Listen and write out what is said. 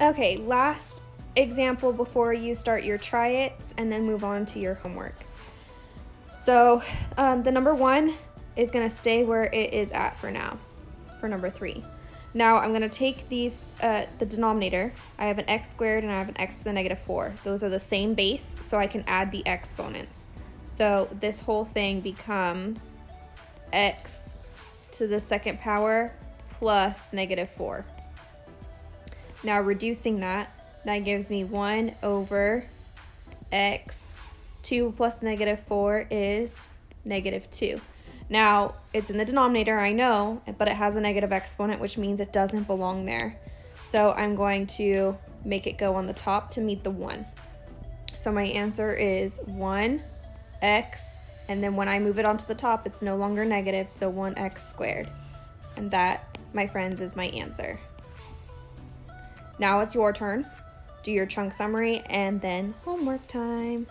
Okay, last example before you start your try it's and then move on to your homework. So the number 1 is going to stay where it is at for now, for number 3. Now I'm going to take these, the denominator. I have an x squared and I have an x to the negative 4. Those are the same base, so I can add the exponents. So this whole thing becomes x to the second power plus negative 4. Now reducing that gives me 1 over x. 2 plus negative 4 is negative 2. Now, it's in the denominator, I know, but it has a negative exponent, which means it doesn't belong there. So I'm going to make it go on the top to meet the 1. So my answer is 1x, and then when I move it onto the top, it's no longer negative, so 1x squared. And that, my friends, is my answer. Now it's your turn. Do your chunk summary and then homework time.